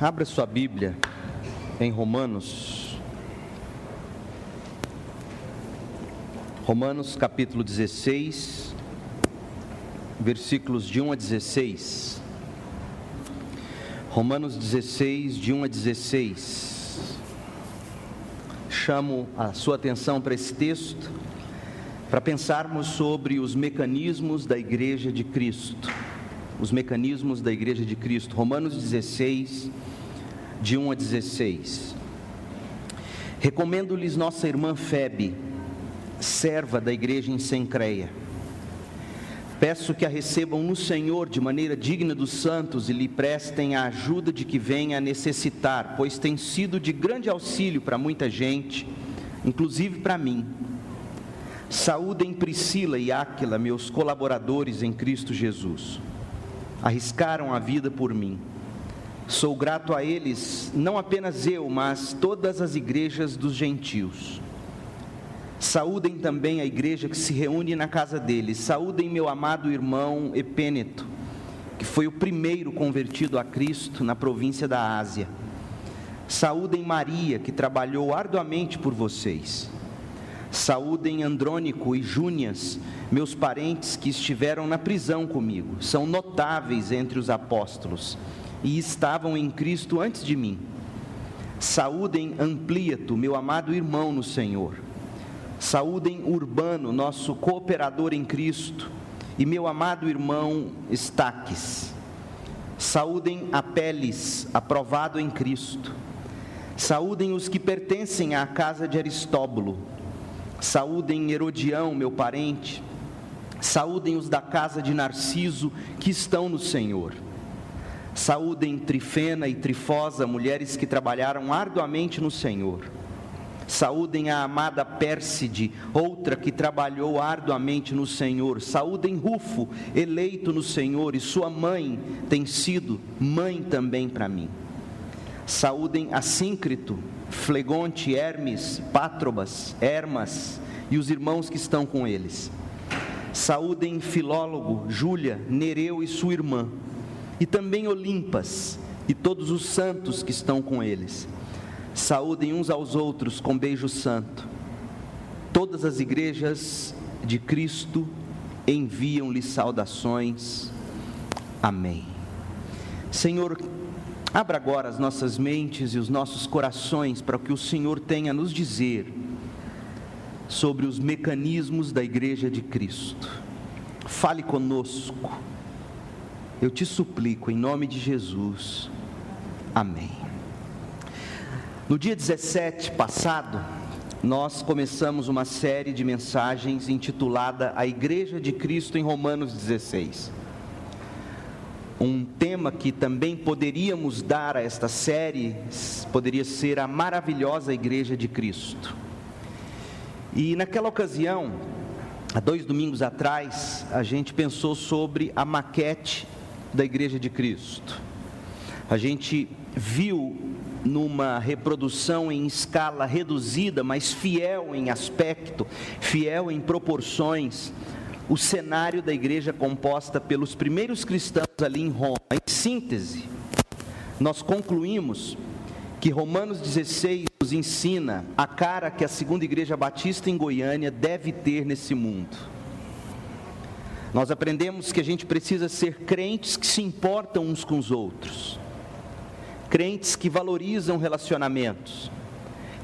Abra sua Bíblia em Romanos capítulo 16, versículos de 1 a 16. Romanos 16, de 1 a 16. Chamo a sua atenção para esse texto, para pensarmos sobre os mecanismos da Igreja de Cristo. Os mecanismos da Igreja de Cristo. Romanos 16, de 1 a 16. Recomendo-lhes nossa irmã Febe, serva da igreja em Cencreia. Peço que a recebam no Senhor de maneira digna dos santos e lhe prestem a ajuda de que venha a necessitar, pois tem sido de grande auxílio para muita gente, inclusive para mim. Saúdem Priscila e Áquila, meus colaboradores em Cristo Jesus. Arriscaram a vida por mim. Sou grato a eles, não apenas eu, mas todas as igrejas dos gentios. Saúdem também a igreja que se reúne na casa deles. Saúdem meu amado irmão Epêneto, que foi o primeiro convertido a Cristo na província da Ásia. Saúdem Maria, que trabalhou arduamente por vocês. Saúdem Andrônico e Júnias, meus parentes que estiveram na prisão comigo. São notáveis entre os apóstolos e estavam em Cristo antes de mim. Saúdem Amplíato, meu amado irmão no Senhor. Saúdem Urbano, nosso cooperador em Cristo, e meu amado irmão Estaques. Saúdem Apeles, aprovado em Cristo. Saúdem os que pertencem à casa de Aristóbulo. Saúdem Herodião, meu parente. Saúdem os da casa de Narciso, que estão no Senhor. Saúdem Trifena e Trifosa, mulheres que trabalharam arduamente no Senhor. Saúdem a amada Pérside, outra que trabalhou arduamente no Senhor. Saúdem Rufo, eleito no Senhor, e sua mãe tem sido mãe também para mim. Saúdem Assíncrito, Flegonte, Hermes, Pátrobas, Hermas e os irmãos que estão com eles. Saúdem Filólogo, Júlia, Nereu e sua irmã, e também Olimpas e todos os santos que estão com eles. Saúdem uns aos outros com beijo santo. Todas as igrejas de Cristo enviam-lhe saudações. Amém. Senhor, abra agora as nossas mentes e os nossos corações para o que o Senhor tem a nos dizer sobre os mecanismos da Igreja de Cristo. Fale conosco, eu te suplico em nome de Jesus. Amém. No dia 17 passado, nós começamos uma série de mensagens intitulada A Igreja de Cristo em Romanos 16. Um tema que também poderíamos dar a esta série poderia ser a maravilhosa Igreja de Cristo. E naquela ocasião, há 2 domingos atrás, a gente pensou sobre a maquete da Igreja de Cristo. A gente viu numa reprodução em escala reduzida, mas fiel em aspecto, fiel em proporções, o cenário da igreja composta pelos primeiros cristãos ali em Roma. Em síntese, nós concluímos que Romanos 16 nos ensina a cara que a segunda igreja batista em Goiânia deve ter nesse mundo. Nós aprendemos que a gente precisa ser crentes que se importam uns com os outros, crentes que valorizam relacionamentos,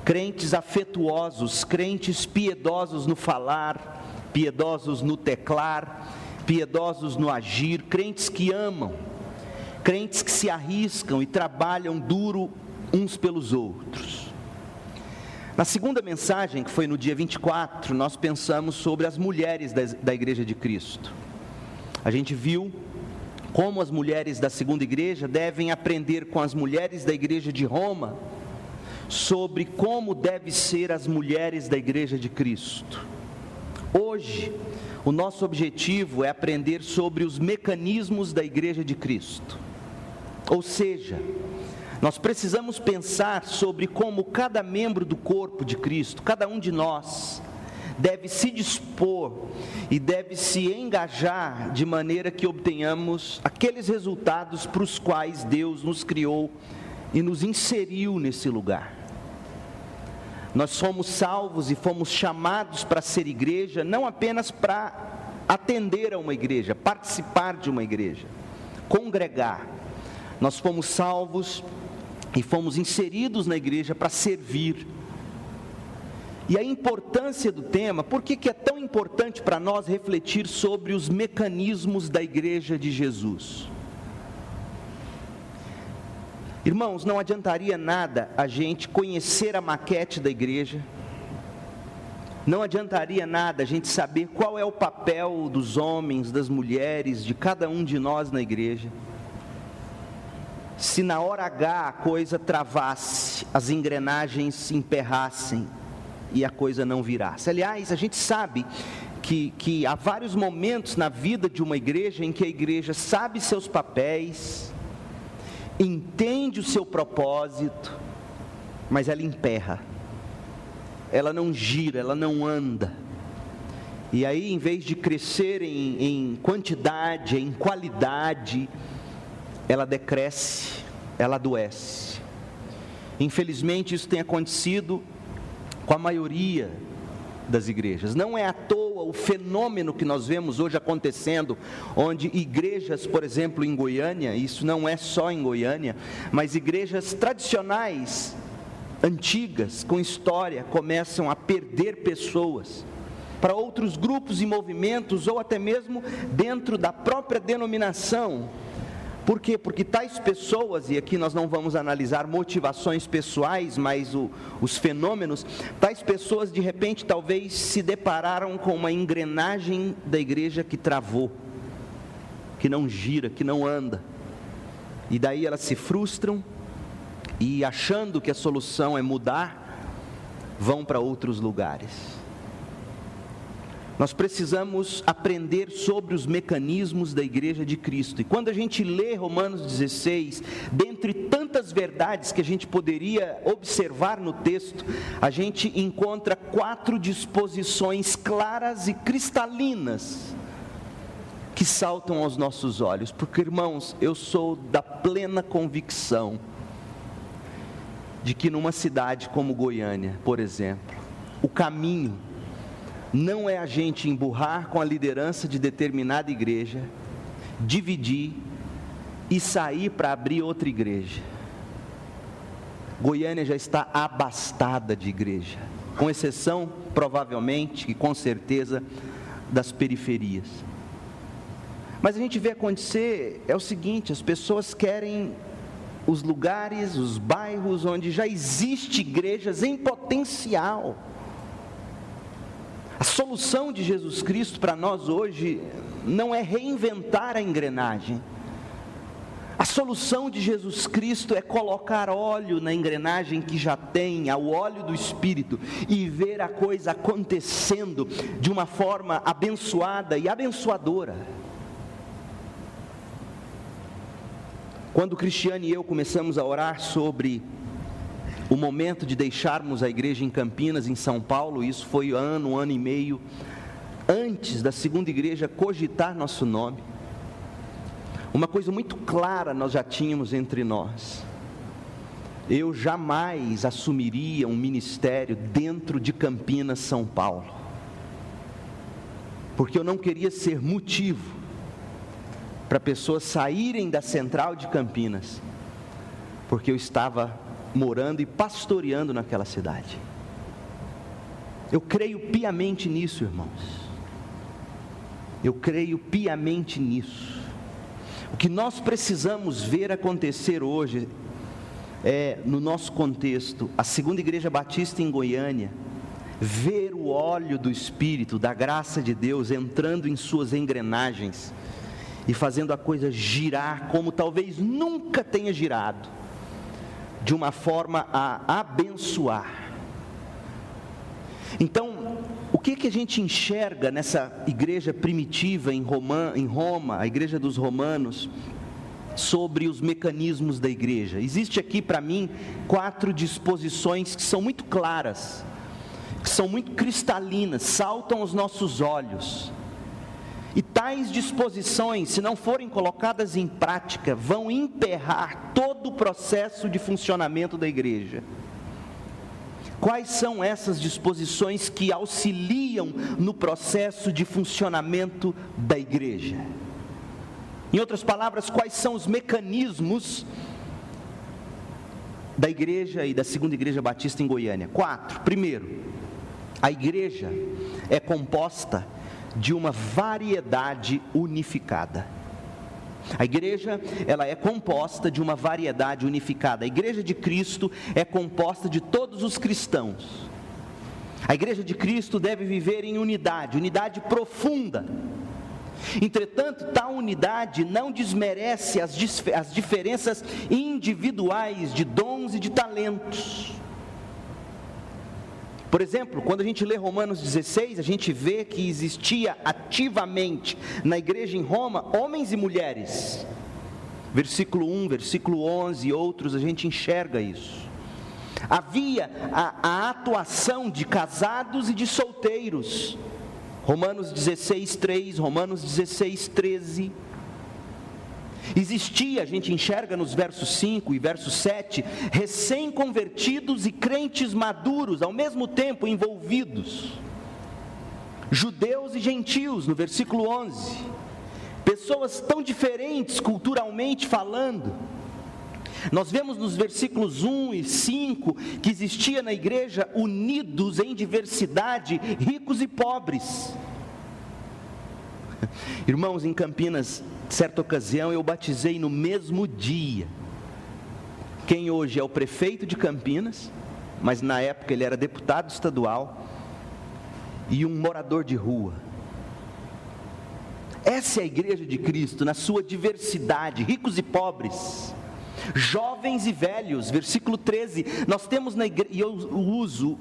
crentes afetuosos, crentes piedosos no falar, piedosos no teclar, piedosos no agir, crentes que amam, crentes que se arriscam e trabalham duro uns pelos outros. Na segunda mensagem, que foi no dia 24, nós pensamos sobre as mulheres da Igreja de Cristo. A gente viu como as mulheres da segunda igreja devem aprender com as mulheres da igreja de Roma sobre como devem ser as mulheres da Igreja de Cristo. Hoje, o nosso objetivo é aprender sobre os mecanismos da Igreja de Cristo. Ou seja, nós precisamos pensar sobre como cada membro do corpo de Cristo, cada um de nós, deve se dispor e deve se engajar de maneira que obtenhamos aqueles resultados para os quais Deus nos criou e nos inseriu nesse lugar. Nós somos salvos e fomos chamados para ser igreja, não apenas para atender a uma igreja, participar de uma igreja, congregar. Nós fomos salvos e fomos inseridos na igreja para servir. E a importância do tema, por que é tão importante para nós refletir sobre os mecanismos da igreja de Jesus? Irmãos, não adiantaria nada a gente conhecer a maquete da igreja, não adiantaria nada a gente saber qual é o papel dos homens, das mulheres, de cada um de nós na igreja, se na hora H a coisa travasse, as engrenagens se emperrassem e a coisa não virasse. Aliás, a gente sabe que há vários momentos na vida de uma igreja em que a igreja sabe seus papéis, entende o seu propósito, mas ela emperra, ela não gira, ela não anda. E aí, em vez de crescer em quantidade, em qualidade, ela decresce, ela adoece. Infelizmente isso tem acontecido com a maioria das igrejas. Não é à toa o fenômeno que nós vemos hoje acontecendo, onde igrejas, por exemplo, em Goiânia, isso não é só em Goiânia, mas igrejas tradicionais, antigas, com história, começam a perder pessoas para outros grupos e movimentos, ou até mesmo dentro da própria denominação. Por quê? Porque tais pessoas, e aqui nós não vamos analisar motivações pessoais, mas os fenômenos, tais pessoas de repente talvez se depararam com uma engrenagem da igreja que travou, que não gira, que não anda, e daí elas se frustram, e achando que a solução é mudar, vão para outros lugares. Nós precisamos aprender sobre os mecanismos da igreja de Cristo. E quando a gente lê Romanos 16, dentre tantas verdades que a gente poderia observar no texto, a gente encontra 4 disposições claras e cristalinas que saltam aos nossos olhos. Porque, irmãos, eu sou da plena convicção de que numa cidade como Goiânia, por exemplo, o caminho não é a gente emburrar com a liderança de determinada igreja, dividir e sair para abrir outra igreja. Goiânia já está abastada de igreja, com exceção, provavelmente, e com certeza, das periferias. Mas a gente vê acontecer, é o seguinte, as pessoas querem os lugares, os bairros onde já existe igrejas em potencial. A solução de Jesus Cristo para nós hoje não é reinventar a engrenagem. A solução de Jesus Cristo é colocar óleo na engrenagem que já tem, ao óleo do Espírito, e ver a coisa acontecendo de uma forma abençoada e abençoadora. Quando o Cristiane e eu começamos a orar sobre o momento de deixarmos a igreja em Campinas, em São Paulo, isso foi um ano e meio antes da segunda igreja cogitar nosso nome. Uma coisa muito clara nós já tínhamos entre nós: eu jamais assumiria um ministério dentro de Campinas, São Paulo, porque eu não queria ser motivo para pessoas saírem da central de Campinas, porque eu estava morando e pastoreando naquela cidade. Eu creio piamente nisso, irmãos. Eu creio piamente nisso. O que nós precisamos ver acontecer hoje é, no nosso contexto, a segunda igreja batista em Goiânia, ver o óleo do Espírito, da graça de Deus entrando em suas engrenagens e fazendo a coisa girar como talvez nunca tenha girado, de uma forma a abençoar. Então, o que a gente enxerga nessa igreja primitiva em Roma, a igreja dos romanos, sobre os mecanismos da igreja? Existe aqui para mim 4 disposições que são muito claras, que são muito cristalinas, saltam aos nossos olhos. E tais disposições, se não forem colocadas em prática, vão emperrar todo o processo de funcionamento da igreja. Quais são essas disposições que auxiliam no processo de funcionamento da igreja? Em outras palavras, quais são os mecanismos da igreja e da Segunda Igreja Batista em Goiânia? 4. Primeiro, a igreja é composta de uma variedade unificada. A igreja, ela é composta de uma variedade unificada. A igreja de Cristo é composta de todos os cristãos. A igreja de Cristo deve viver em unidade profunda. Entretanto, tal unidade não desmerece as diferenças individuais de dons e de talentos. Por exemplo, quando a gente lê Romanos 16, a gente vê que existia ativamente na igreja em Roma, homens e mulheres. Versículo 1, versículo 11 e outros, a gente enxerga isso. Havia a atuação de casados e de solteiros. Romanos 16, 3, Romanos 16, 13. Existia, a gente enxerga nos versos 5 e verso 7, recém-convertidos e crentes maduros, ao mesmo tempo envolvidos, judeus e gentios, no versículo 11, pessoas tão diferentes culturalmente falando. Nós vemos nos versículos 1 e 5, que existia na igreja unidos em diversidade, ricos e pobres. Irmãos, em Campinas, certa ocasião eu batizei no mesmo dia quem hoje é o prefeito de Campinas, mas na época ele era deputado estadual, e um morador de rua. Essa é a igreja de Cristo, na sua diversidade, ricos e pobres, jovens e velhos. Versículo 13, nós temos na igreja, e eu uso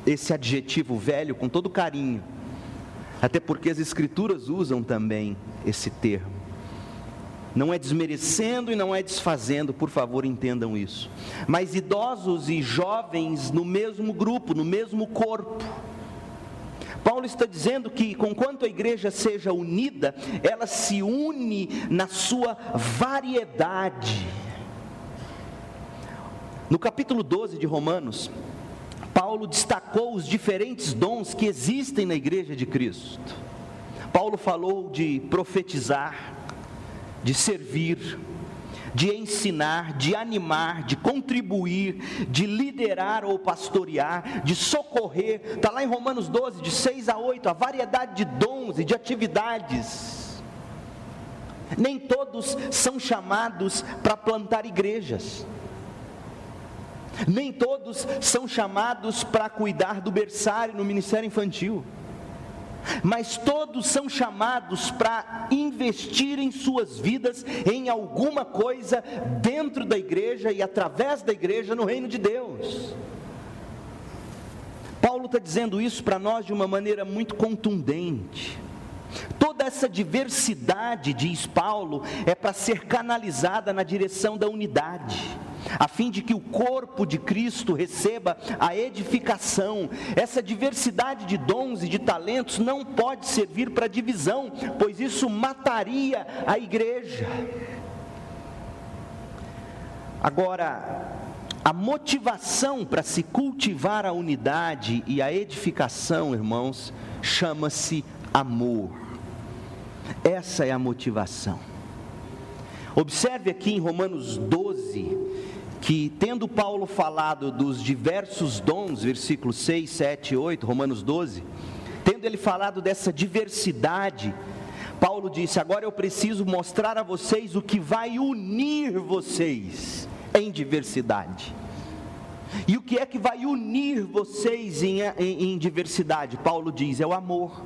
esse adjetivo velho com todo carinho, até porque as escrituras usam também esse termo. Não é desmerecendo e não é desfazendo, por favor, entendam isso. Mas idosos e jovens no mesmo grupo, no mesmo corpo. Paulo está dizendo que, conquanto a igreja seja unida, ela se une na sua variedade. No capítulo 12 de Romanos, Paulo destacou os diferentes dons que existem na igreja de Cristo. Paulo falou de profetizar, de servir, de ensinar, de animar, de contribuir, de liderar ou pastorear, de socorrer. Está lá em Romanos 12, de 6 a 8, a variedade de dons e de atividades. Nem todos são chamados para plantar igrejas. Nem todos são chamados para cuidar do berçário no ministério infantil, mas todos são chamados para investir em suas vidas em alguma coisa dentro da igreja e através da igreja no reino de Deus. Paulo está dizendo isso para nós de uma maneira muito contundente. Toda essa diversidade, diz Paulo, é para ser canalizada na direção da unidade, a fim de que o corpo de Cristo receba a edificação. Essa diversidade de dons e de talentos não pode servir para divisão, pois isso mataria a igreja. Agora, a motivação para se cultivar a unidade e a edificação, irmãos, chama-se amor. Essa é a motivação. Observe aqui em Romanos 12, que tendo Paulo falado dos diversos dons, versículos 6, 7 e 8, Romanos 12, tendo ele falado dessa diversidade, Paulo disse: agora eu preciso mostrar a vocês o que vai unir vocês em diversidade. E o que é que vai unir vocês em diversidade? Paulo diz: é o amor.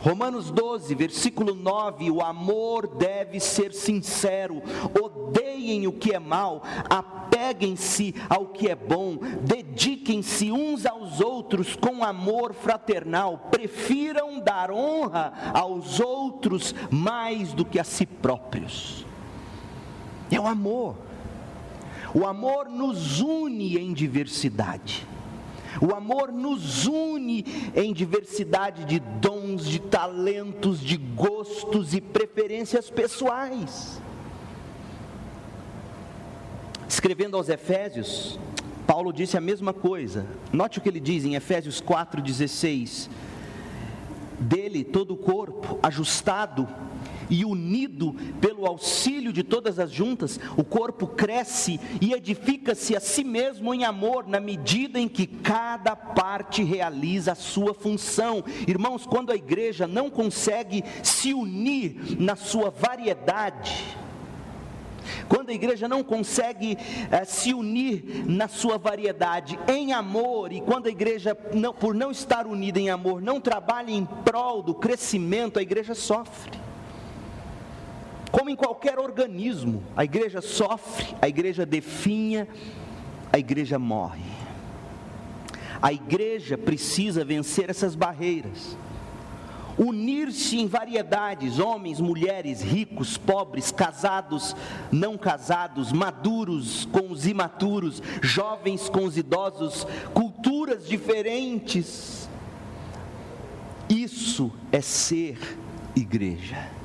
Romanos 12, versículo 9, o amor deve ser sincero, odeiem o que é mal, apeguem-se ao que é bom, dediquem-se uns aos outros com amor fraternal, prefiram dar honra aos outros mais do que a si próprios. É o amor nos une em diversidade. O amor nos une em diversidade de dons, de talentos, de gostos e preferências pessoais. Escrevendo aos Efésios, Paulo disse a mesma coisa. Note o que ele diz em Efésios 4,16. Dele todo o corpo, ajustado e unido pelo auxílio de todas as juntas, o corpo cresce e edifica-se a si mesmo em amor, na medida em que cada parte realiza a sua função. Irmãos, quando a igreja não consegue se unir na sua variedade, quando a igreja não consegue se unir na sua variedade em amor, e quando a igreja, por não estar unida em amor, não trabalha em prol do crescimento, a igreja sofre. Como em qualquer organismo, a igreja sofre, a igreja definha, a igreja morre. A igreja precisa vencer essas barreiras, unir-se em variedades, homens, mulheres, ricos, pobres, casados, não casados, maduros com os imaturos, jovens com os idosos, culturas diferentes. Isso é ser igreja.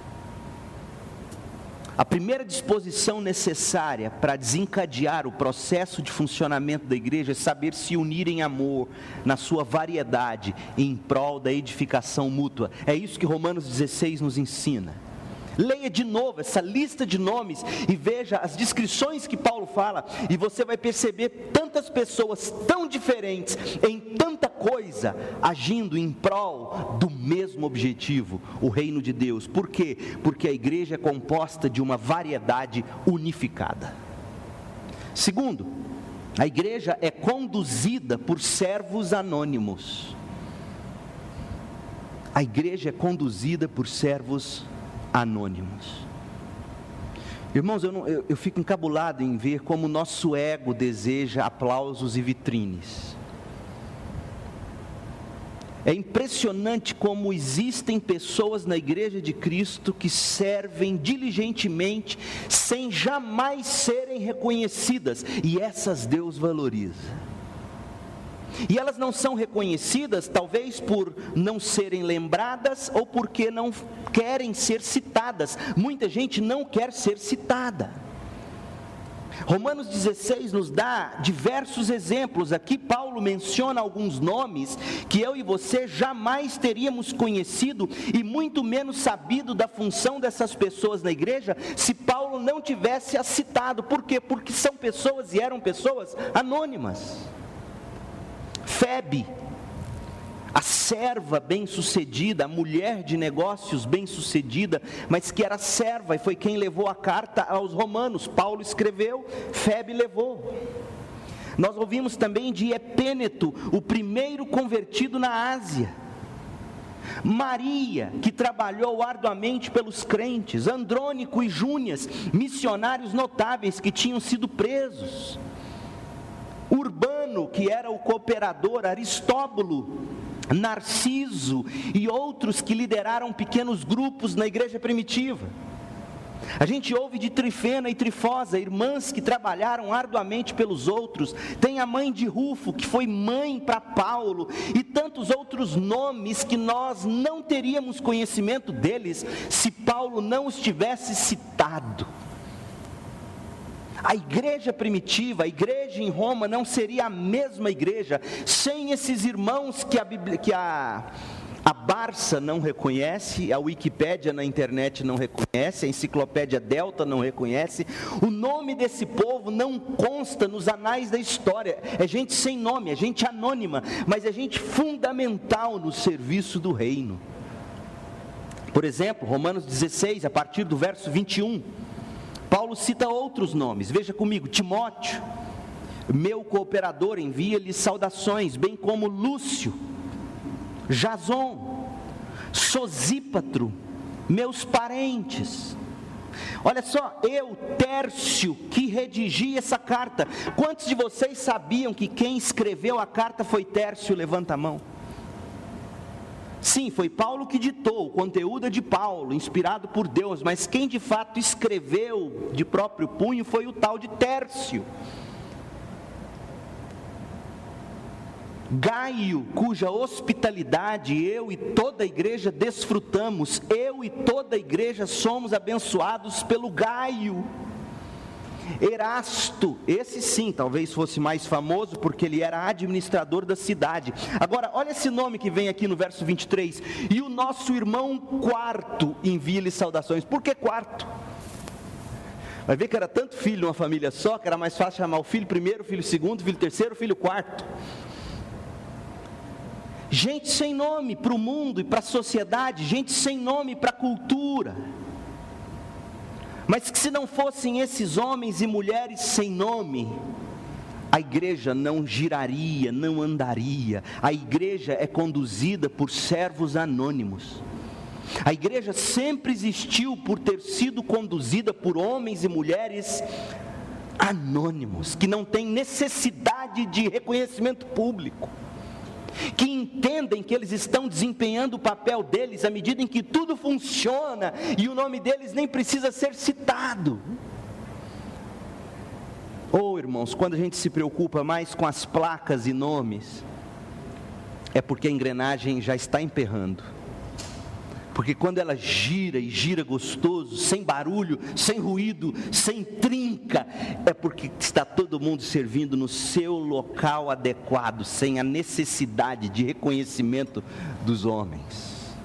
A primeira disposição necessária para desencadear o processo de funcionamento da igreja é saber se unir em amor, na sua variedade, em prol da edificação mútua. É isso que Romanos 16 nos ensina. Leia de novo essa lista de nomes e veja as descrições que Paulo fala, e você vai perceber tantas pessoas tão diferentes, em tanta coisa, agindo em prol do mesmo objetivo, o reino de Deus. Por quê? Porque a igreja é composta de uma variedade unificada. Segundo, a igreja é conduzida por servos anônimos. A igreja é conduzida por servos anônimos. Irmãos, eu fico encabulado em ver como o nosso ego deseja aplausos e vitrines. É impressionante como existem pessoas na igreja de Cristo que servem diligentemente sem jamais serem reconhecidas, e essas Deus valoriza. E elas não são reconhecidas, talvez por não serem lembradas ou porque não querem ser citadas. Muita gente não quer ser citada. Romanos 16 nos dá diversos exemplos. Aqui Paulo menciona alguns nomes que eu e você jamais teríamos conhecido e muito menos sabido da função dessas pessoas na igreja se Paulo não tivesse as citado. Por quê? Porque são pessoas e eram pessoas anônimas. Febe, a serva bem-sucedida, a mulher de negócios bem-sucedida, mas que era serva e foi quem levou a carta aos romanos. Paulo escreveu, Febe levou. Nós ouvimos também de Epêneto, o primeiro convertido na Ásia. Maria, que trabalhou arduamente pelos crentes. Andrônico e Júnias, missionários notáveis que tinham sido presos. Urbano, que era o cooperador, Aristóbulo, Narciso e outros que lideraram pequenos grupos na igreja primitiva. A gente ouve de Trifena e Trifosa, irmãs que trabalharam arduamente pelos outros. Tem a mãe de Rufo, que foi mãe para Paulo, e tantos outros nomes que nós não teríamos conhecimento deles se Paulo não os tivesse citado. A igreja primitiva, a igreja em Roma não seria a mesma igreja sem esses irmãos que a Barça não reconhece, a Wikipédia na internet não reconhece, a Enciclopédia Delta não reconhece. O nome desse povo não consta nos anais da história. É gente sem nome, é gente anônima, mas é gente fundamental no serviço do reino. Por exemplo, Romanos 16, a partir do verso 21, Paulo cita outros nomes. Veja comigo, Timóteo, meu cooperador, envia-lhe saudações, bem como Lúcio, Jason, Sosípatro, meus parentes. Olha só, eu, Tércio, que redigi essa carta. Quantos de vocês sabiam que quem escreveu a carta foi Tércio? Levanta a mão. Sim, foi Paulo que ditou, o conteúdo é de Paulo, inspirado por Deus, mas quem de fato escreveu de próprio punho foi o tal de Tércio. Gaio, cuja hospitalidade eu e toda a igreja desfrutamos, eu e toda a igreja somos abençoados pelo Gaio. Erasto, esse sim, talvez fosse mais famoso porque ele era administrador da cidade. Agora, olha esse nome que vem aqui no verso 23, e o nosso irmão Quarto envia-lhe saudações. Por que Quarto? Vai ver que era tanto filho numa família só, que era mais fácil chamar o filho primeiro, o filho segundo, o filho terceiro, o filho quarto. Gente sem nome para o mundo e para a sociedade, gente sem nome para a cultura. Mas que se não fossem esses homens e mulheres sem nome, a igreja não giraria, não andaria. A igreja é conduzida por servos anônimos. A igreja sempre existiu por ter sido conduzida por homens e mulheres anônimos, que não têm necessidade de reconhecimento público, que entendem que eles estão desempenhando o papel deles à medida em que tudo funciona e o nome deles nem precisa ser citado. Oh, irmãos, quando a gente se preocupa mais com as placas e nomes, é porque a engrenagem já está emperrando. Porque quando ela gira e gira gostoso, sem barulho, sem ruído, sem trinca, é porque está todo mundo servindo no seu local adequado, sem a necessidade de reconhecimento dos homens.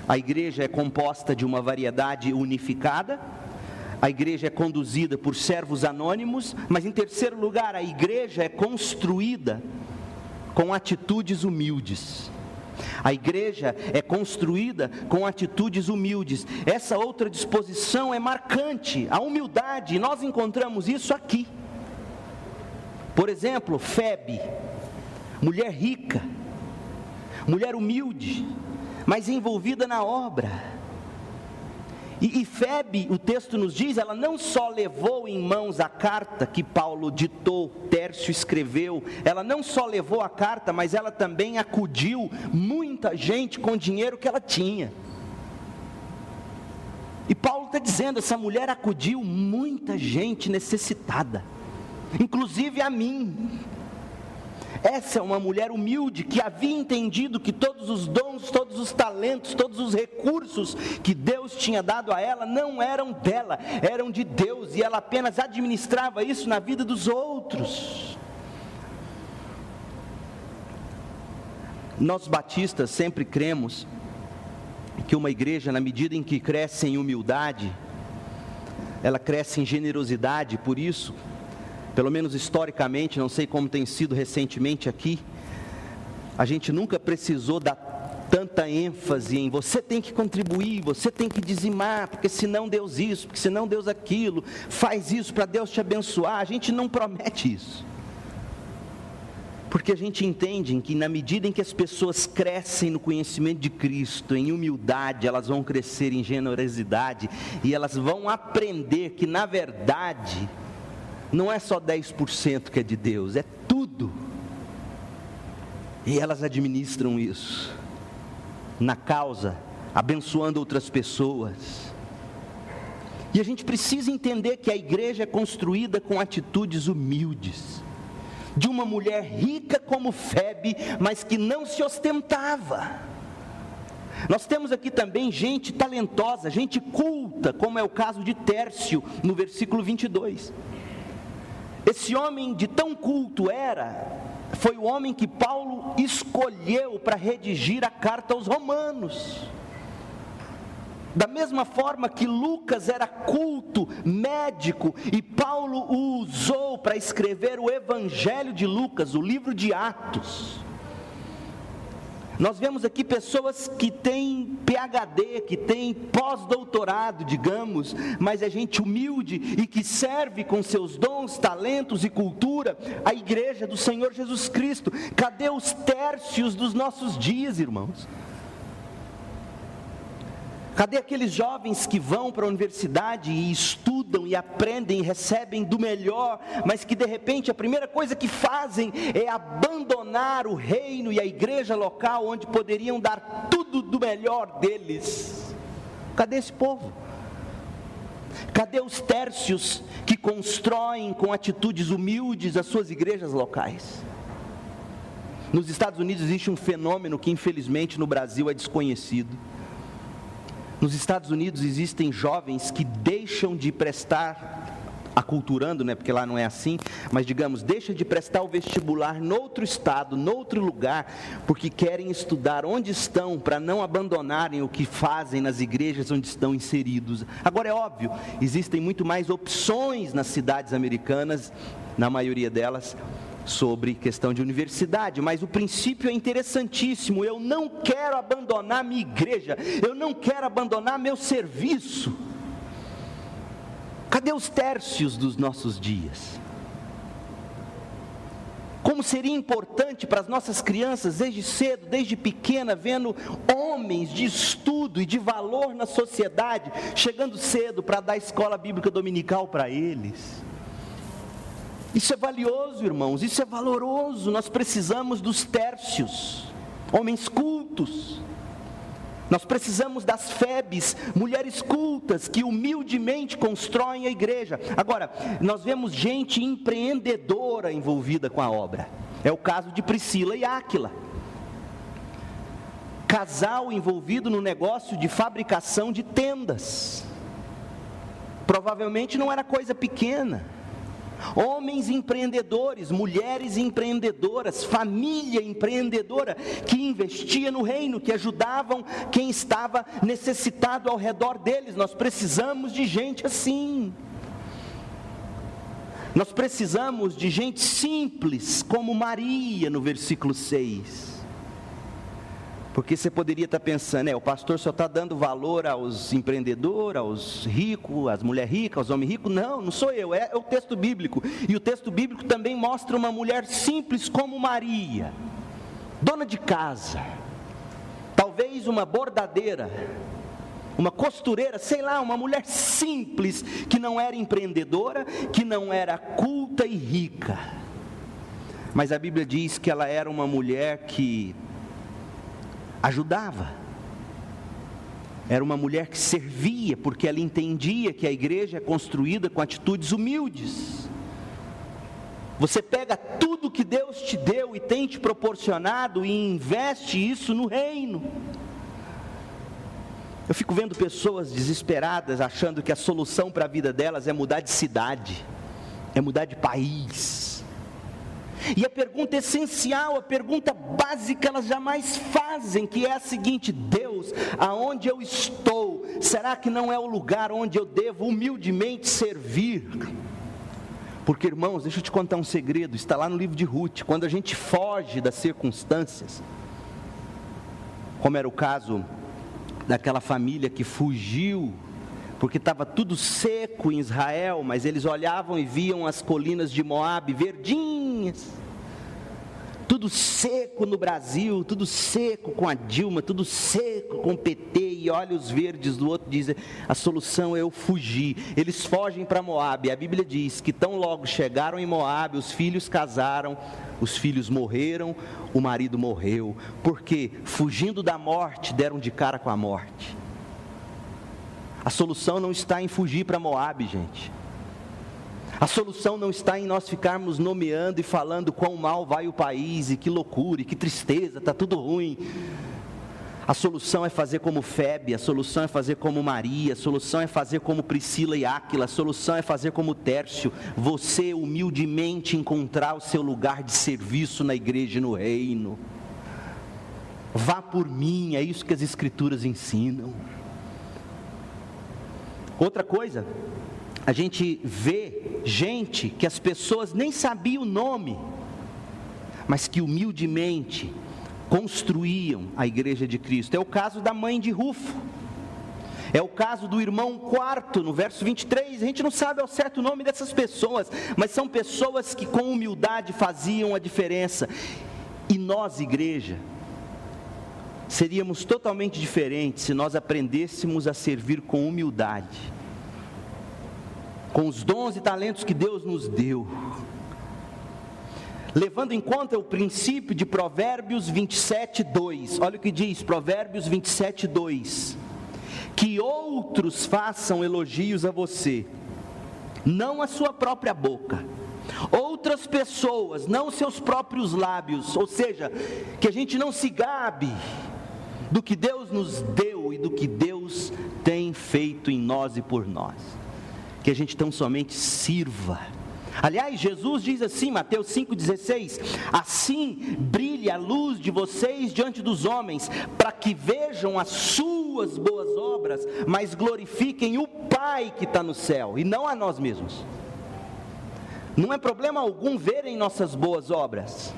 A igreja é composta de uma variedade unificada, a igreja é conduzida por servos anônimos, mas em terceiro lugar, a igreja é construída com atitudes humildes. A igreja é construída com atitudes humildes. Essa outra disposição é marcante, a humildade, e nós encontramos isso aqui. Por exemplo, Febe, mulher rica, mulher humilde, mas envolvida na obra. E Febe, o texto nos diz, ela não só levou em mãos a carta que Paulo ditou, Tércio escreveu, ela não só levou a carta, mas ela também acudiu muita gente com o dinheiro que ela tinha. E Paulo está dizendo, essa mulher acudiu muita gente necessitada, inclusive a mim. Essa é uma mulher humilde que havia entendido que todos os dons, todos os talentos, todos os recursos que Deus tinha dado a ela não eram dela, eram de Deus, e ela apenas administrava isso na vida dos outros. Nós batistas sempre cremos que uma igreja, na medida em que cresce em humildade, ela cresce em generosidade. Por isso, pelo menos historicamente, não sei como tem sido recentemente aqui, a gente nunca precisou dar tanta ênfase em você tem que contribuir, você tem que dizimar, porque senão Deus isso, porque senão Deus aquilo, faz isso para Deus te abençoar. A gente não promete isso, porque a gente entende que na medida em que as pessoas crescem no conhecimento de Cristo, em humildade, elas vão crescer em generosidade, e elas vão aprender que na verdade não é só 10% que é de Deus, é tudo. E elas administram isso na causa, abençoando outras pessoas. E a gente precisa entender que a igreja é construída com atitudes humildes, de uma mulher rica como Febe, mas que não se ostentava. Nós temos aqui também gente talentosa, gente culta, como é o caso de Tércio, no versículo 22. Esse homem de tão culto foi o homem que Paulo escolheu para redigir a carta aos Romanos. Da mesma forma que Lucas era culto, médico, e Paulo o usou para escrever o Evangelho de Lucas, o livro de Atos. Nós vemos aqui pessoas que têm PhD, que têm pós-doutorado, digamos, mas é gente humilde e que serve com seus dons, talentos e cultura a igreja do Senhor Jesus Cristo. Cadê os Tércios dos nossos dias, irmãos? Cadê aqueles jovens que vão para a universidade e estudam e aprendem e recebem do melhor, mas que de repente a primeira coisa que fazem é abandonar o reino e a igreja local onde poderiam dar tudo do melhor deles? Cadê esse povo? Cadê os Tércios que constroem com atitudes humildes as suas igrejas locais? Nos Estados Unidos existe um fenômeno que infelizmente no Brasil é desconhecido. Nos Estados Unidos existem jovens que deixam de prestar, aculturando, né, porque lá não é assim, mas digamos, deixam de prestar o vestibular noutro estado, noutro lugar, porque querem estudar onde estão, para não abandonarem o que fazem nas igrejas onde estão inseridos. Agora é óbvio, existem muito mais opções nas cidades americanas, na maioria delas, sobre questão de universidade, mas o princípio é interessantíssimo. Eu não quero abandonar minha igreja, eu não quero abandonar meu serviço. Cadê os tércios dos nossos dias? Como seria importante para as nossas crianças, desde cedo, desde pequena, vendo homens de estudo e de valor na sociedade, chegando cedo para dar escola bíblica dominical para eles. Isso é valioso, irmãos, isso é valoroso. Nós precisamos dos tércios, homens cultos. Nós precisamos das febes, mulheres cultas, que humildemente constroem a igreja. Agora, nós vemos gente empreendedora envolvida com a obra. É o caso de Priscila e Áquila. Casal envolvido no negócio de fabricação de tendas. Provavelmente não era coisa pequena. Homens empreendedores, mulheres empreendedoras, família empreendedora, que investia no reino, que ajudavam quem estava necessitado ao redor deles. Nós precisamos de gente assim. Nós precisamos de gente simples, como Maria, no versículo 6. Porque você poderia estar pensando, o pastor só está dando valor aos empreendedores, aos ricos, às mulheres ricas, aos homens ricos. Não, não sou eu, é o texto bíblico. E o texto bíblico também mostra uma mulher simples como Maria, dona de casa, talvez uma bordadeira, uma costureira, sei lá, uma mulher simples, que não era empreendedora, que não era culta e rica. Mas a Bíblia diz que ela era uma mulher que ajudava, era uma mulher que servia, porque ela entendia que a igreja é construída com atitudes humildes. Você pega tudo que Deus te deu e tem te proporcionado e investe isso no reino. Eu fico vendo pessoas desesperadas, achando que a solução para a vida delas é mudar de cidade, é mudar de país. E a pergunta essencial, a pergunta básica, elas jamais fazem, que é a seguinte: Deus, aonde eu estou, será que não é o lugar onde eu devo humildemente servir? Porque, irmãos, deixa eu te contar um segredo, está lá no livro de Ruth. Quando a gente foge das circunstâncias, como era o caso daquela família que fugiu, porque estava tudo seco em Israel, mas eles olhavam e viam as colinas de Moabe verdinhas, tudo seco no Brasil, tudo seco com a Dilma, tudo seco com o PT, e olha os verdes do outro, dizem, a solução é eu fugir. Eles fogem para Moabe. A Bíblia diz que tão logo chegaram em Moabe, os filhos casaram, os filhos morreram, o marido morreu, porque fugindo da morte, deram de cara com a morte. A solução não está em fugir para Moabe, gente. A solução não está em nós ficarmos nomeando e falando quão mal vai o país, e que loucura, e que tristeza, está tudo ruim. A solução é fazer como Febe, a solução é fazer como Maria, a solução é fazer como Priscila e Áquila, a solução é fazer como Tércio. Você humildemente encontrar o seu lugar de serviço na igreja e no reino. Vá por mim, é isso que as Escrituras ensinam. Outra coisa, a gente vê gente que as pessoas nem sabiam o nome, mas que humildemente construíam a igreja de Cristo. É o caso da mãe de Rufo, é o caso do irmão Quarto, no verso 23, a gente não sabe ao certo o nome dessas pessoas, mas são pessoas que com humildade faziam a diferença. E nós, igreja, seríamos totalmente diferentes se nós aprendêssemos a servir com humildade, com os dons e talentos que Deus nos deu, levando em conta o princípio de Provérbios 27:2. Olha o que diz Provérbios 27:2: que outros façam elogios a você, não a sua própria boca, outras pessoas, não seus próprios lábios, ou seja, que a gente não se gabe do que Deus nos deu e do que Deus tem feito em nós e por nós, que a gente tão somente sirva. Aliás, Jesus diz assim, Mateus 5,16: assim brilhe a luz de vocês diante dos homens, para que vejam as suas boas obras, mas glorifiquem o Pai que está no céu, e não a nós mesmos. Não é problema algum verem nossas boas obras,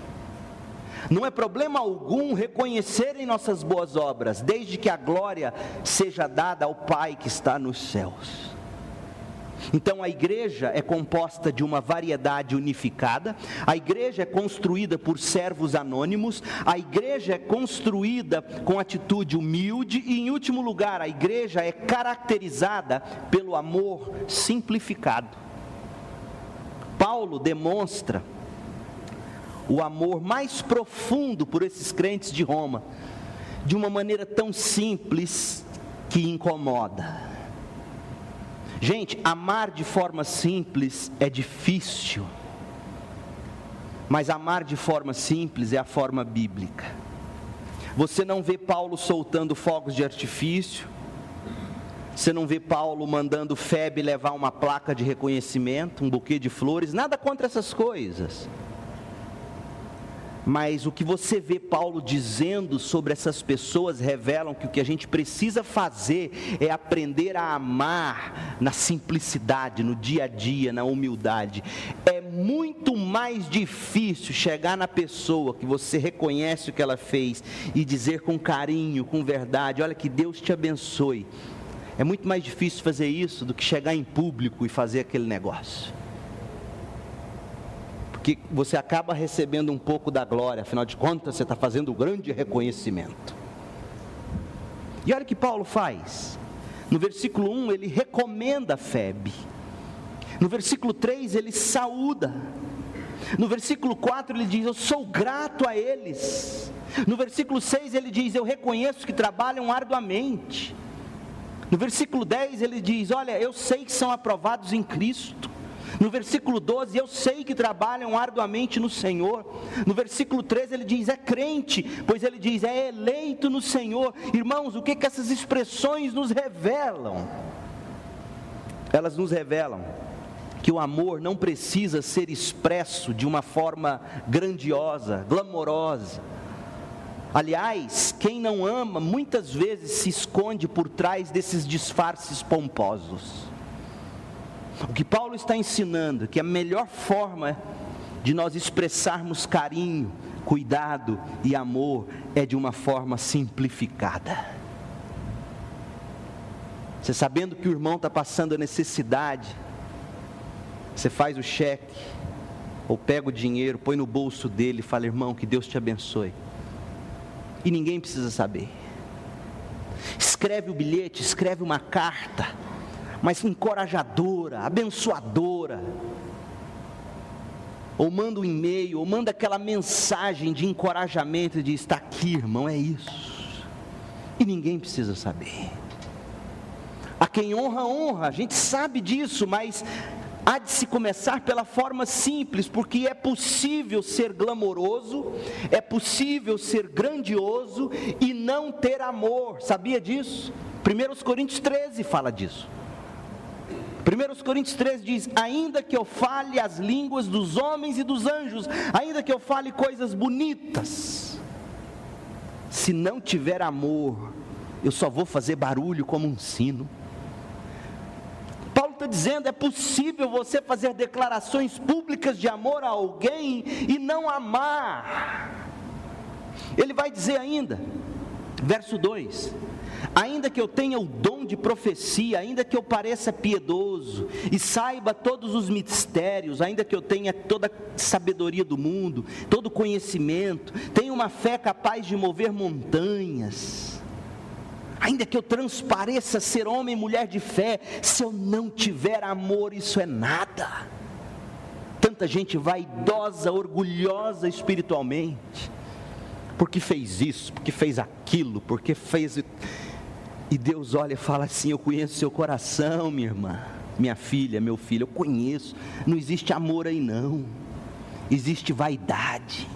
não é problema algum reconhecerem nossas boas obras, desde que a glória seja dada ao Pai que está nos céus. Então a igreja é composta de uma variedade unificada, a igreja é construída por servos anônimos, a igreja é construída com atitude humilde e, em último lugar, a igreja é caracterizada pelo amor simplificado. Paulo demonstra o amor mais profundo por esses crentes de Roma, de uma maneira tão simples que incomoda. Gente, amar de forma simples é difícil, mas amar de forma simples é a forma bíblica. Você não vê Paulo soltando fogos de artifício, você não vê Paulo mandando Febe levar uma placa de reconhecimento, um buquê de flores, nada contra essas coisas. Mas o que você vê Paulo dizendo sobre essas pessoas revelam que o que a gente precisa fazer é aprender a amar na simplicidade, no dia a dia, na humildade. É muito mais difícil chegar na pessoa que você reconhece o que ela fez e dizer com carinho, com verdade: olha, que Deus te abençoe. É muito mais difícil fazer isso do que chegar em público e fazer aquele negócio. Que você acaba recebendo um pouco da glória, afinal de contas você está fazendo um grande reconhecimento. E olha o que Paulo faz. No versículo 1 ele recomenda a Febe, no versículo 3 ele saúda, no versículo 4 ele diz: eu sou grato a eles. No versículo 6 ele diz: eu reconheço que trabalham arduamente. No versículo 10 ele diz: olha, eu sei que são aprovados em Cristo. No versículo 12, eu sei que trabalham arduamente no Senhor. No versículo 13 ele diz: é crente, pois ele diz: é eleito no Senhor. Irmãos, o que essas expressões nos revelam? Elas nos revelam que o amor não precisa ser expresso de uma forma grandiosa, glamourosa. Aliás, quem não ama muitas vezes se esconde por trás desses disfarces pomposos. O que Paulo está ensinando é que a melhor forma de nós expressarmos carinho, cuidado e amor é de uma forma simplificada. Você sabendo que o irmão está passando a necessidade, você faz o cheque, ou pega o dinheiro, põe no bolso dele e fala: irmão, que Deus te abençoe. E ninguém precisa saber. Escreve o bilhete, escreve uma carta, mas encorajadora, abençoadora, ou manda um e-mail, ou manda aquela mensagem de encorajamento e diz: está aqui, irmão, é isso. E ninguém precisa saber. A quem honra, honra, a gente sabe disso, mas há de se começar pela forma simples, porque é possível ser glamouroso, é possível ser grandioso e não ter amor. Sabia disso? 1 Coríntios 13 fala disso. 1 Coríntios 13 diz: ainda que eu fale as línguas dos homens e dos anjos, ainda que eu fale coisas bonitas, se não tiver amor, eu só vou fazer barulho como um sino. Paulo está dizendo: é possível você fazer declarações públicas de amor a alguém e não amar. Ele vai dizer ainda, verso 2: ainda que eu tenha o dom de profecia, ainda que eu pareça piedoso e saiba todos os mistérios, ainda que eu tenha toda a sabedoria do mundo, todo o conhecimento, tenha uma fé capaz de mover montanhas, ainda que eu transpareça ser homem e mulher de fé, se eu não tiver amor, isso é nada. Tanta gente vaidosa, orgulhosa espiritualmente, porque fez isso, porque fez aquilo, porque fez... E Deus olha e fala assim: eu conheço seu coração, minha irmã, minha filha, meu filho, eu conheço, não existe amor aí não, existe vaidade.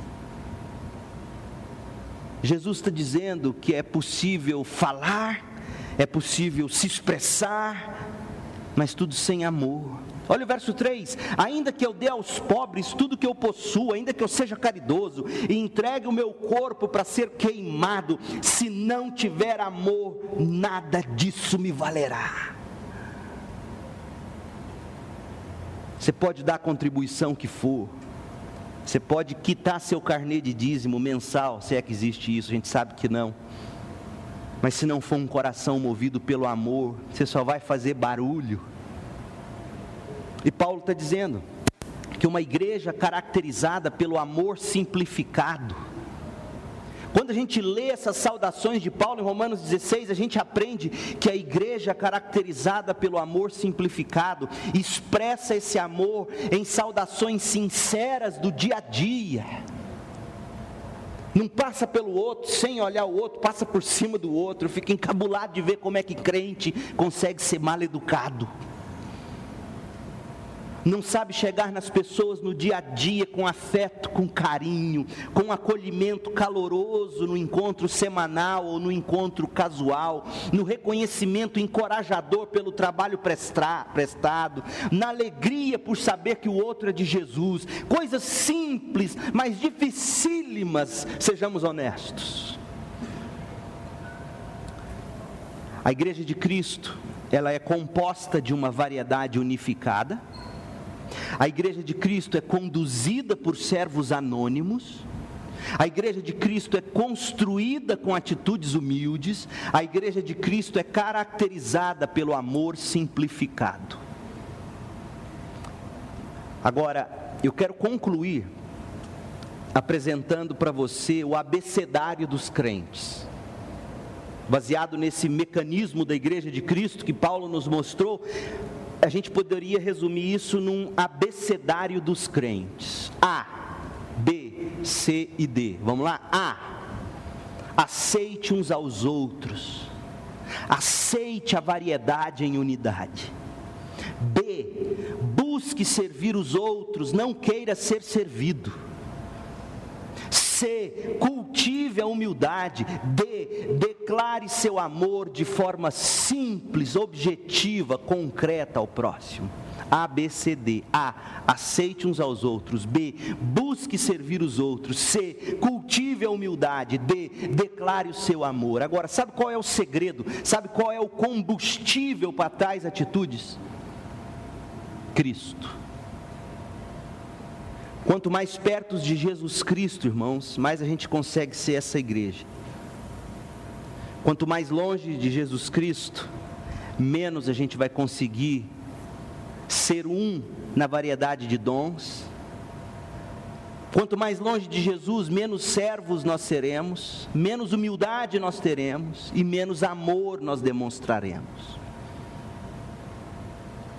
Jesus está dizendo que é possível falar, é possível se expressar, mas tudo sem amor. Olha o verso 3: ainda que eu dê aos pobres tudo que eu possuo, ainda que eu seja caridoso e entregue o meu corpo para ser queimado, se não tiver amor, nada disso me valerá. Você pode dar a contribuição que for, você pode quitar seu carnê de dízimo mensal, se é que existe isso, a gente sabe que não, mas se não for um coração movido pelo amor, você só vai fazer barulho. E Paulo está dizendo que uma igreja caracterizada pelo amor simplificado. Quando a gente lê essas saudações de Paulo em Romanos 16, a gente aprende que a igreja caracterizada pelo amor simplificado expressa esse amor em saudações sinceras do dia a dia. Não passa pelo outro sem olhar o outro, passa por cima do outro, fica encabulado de ver como é que crente consegue ser mal educado. Não sabe chegar nas pessoas no dia a dia com afeto, com carinho, com acolhimento caloroso no encontro semanal ou no encontro casual, no reconhecimento encorajador pelo trabalho prestado, na alegria por saber que o outro é de Jesus. Coisas simples, mas dificílimas, sejamos honestos. A igreja de Cristo, ela é composta de uma variedade unificada. A igreja de Cristo é conduzida por servos anônimos. A igreja de Cristo é construída com atitudes humildes. A igreja de Cristo é caracterizada pelo amor simplificado. Agora, eu quero concluir apresentando para você o abecedário dos crentes. Baseado nesse mecanismo da igreja de Cristo que Paulo nos mostrou, a gente poderia resumir isso num abecedário dos crentes. A, B, C e D. Vamos lá? A, aceite uns aos outros. Aceite a variedade em unidade. B, busque servir os outros, não queira ser servido. C, cultive a humildade. D, declare seu amor de forma simples, objetiva, concreta ao próximo. A, B, C, D. A, aceite uns aos outros. B, busque servir os outros. C, cultive a humildade. D, declare o seu amor. Agora, sabe qual é o segredo? Sabe qual é o combustível para tais atitudes? Cristo. Quanto mais perto de Jesus Cristo, irmãos, mais a gente consegue ser essa igreja. Quanto mais longe de Jesus Cristo, menos a gente vai conseguir ser um na variedade de dons. Quanto mais longe de Jesus, menos servos nós seremos, menos humildade nós teremos e menos amor nós demonstraremos.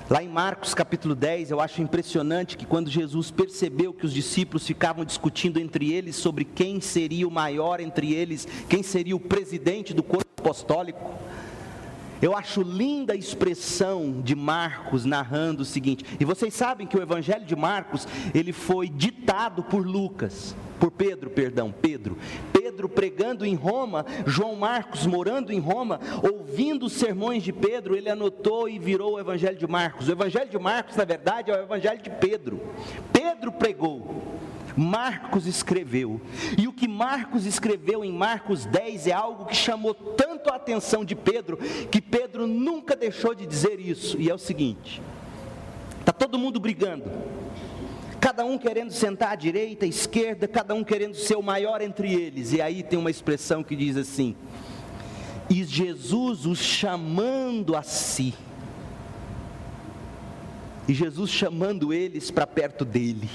Lá em Marcos capítulo 10, eu acho impressionante que quando Jesus percebeu que os discípulos ficavam discutindo entre eles sobre quem seria o maior entre eles, quem seria o presidente do corpo apostólico, eu acho linda a expressão de Marcos narrando o seguinte, e vocês sabem que o evangelho de Marcos, ele foi ditado por Pedro pregando em Roma, João Marcos morando em Roma, ouvindo os sermões de Pedro, ele anotou e virou o evangelho de Marcos. O evangelho de Marcos, na verdade, é o evangelho de Pedro. Pedro pregou, Marcos escreveu, e o que Marcos escreveu em Marcos 10 é algo que chamou tanto a atenção de Pedro, que Pedro nunca deixou de dizer isso, e é o seguinte: está todo mundo brigando, cada um querendo sentar à direita, à esquerda, cada um querendo ser o maior entre eles, e aí tem uma expressão que diz assim: e Jesus os chamando a si, e Jesus chamando eles para perto dele.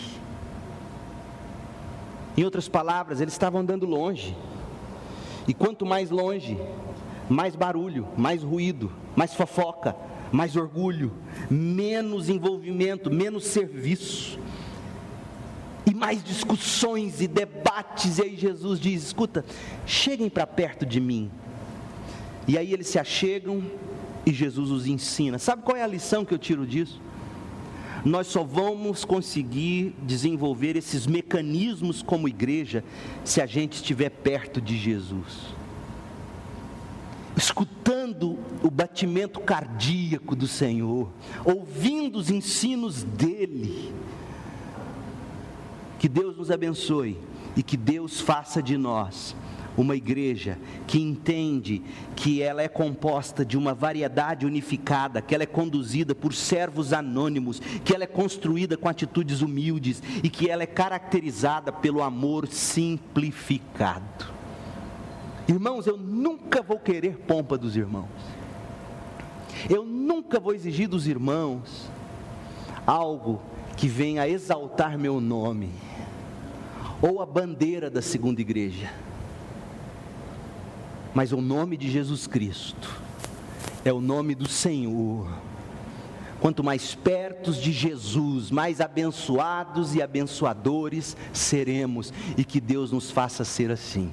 Em outras palavras, eles estavam andando longe, e quanto mais longe, mais barulho, mais ruído, mais fofoca, mais orgulho, menos envolvimento, menos serviço, e mais discussões e debates. E aí Jesus diz: escuta, cheguem para perto de mim. E aí eles se achegam, e Jesus os ensina. Sabe qual é a lição que eu tiro disso? Nós só vamos conseguir desenvolver esses mecanismos como igreja se a gente estiver perto de Jesus, escutando o batimento cardíaco do Senhor, ouvindo os ensinos dEle. Que Deus nos abençoe e que Deus faça de nós uma igreja que entende que ela é composta de uma variedade unificada, que ela é conduzida por servos anônimos, que ela é construída com atitudes humildes e que ela é caracterizada pelo amor simplificado. Irmãos, eu nunca vou querer pompa dos irmãos, eu nunca vou exigir dos irmãos algo que venha a exaltar meu nome, ou a bandeira da segunda igreja. Mas o nome de Jesus Cristo é o nome do Senhor. Quanto mais perto de Jesus, mais abençoados e abençoadores seremos, e que Deus nos faça ser assim.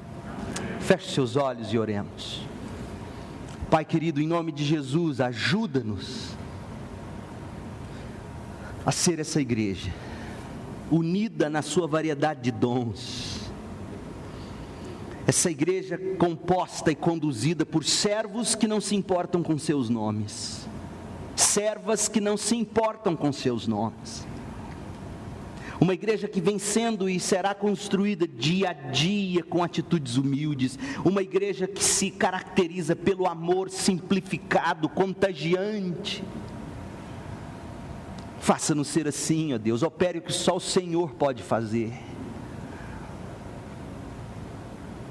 Feche seus olhos e oremos. Pai querido, em nome de Jesus, ajuda-nos a ser essa igreja, unida na sua variedade de dons, essa igreja composta e conduzida por servos que não se importam com seus nomes, servas que não se importam com seus nomes, uma igreja que vem sendo e será construída dia a dia com atitudes humildes, uma igreja que se caracteriza pelo amor simplificado, contagiante. Faça-nos ser assim, ó Deus, opere o que só o Senhor pode fazer.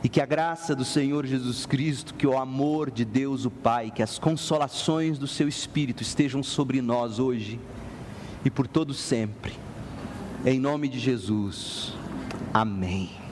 E que a graça do Senhor Jesus Cristo, que o amor de Deus o Pai, que as consolações do seu Espírito estejam sobre nós hoje e por todo sempre. Em nome de Jesus. Amém.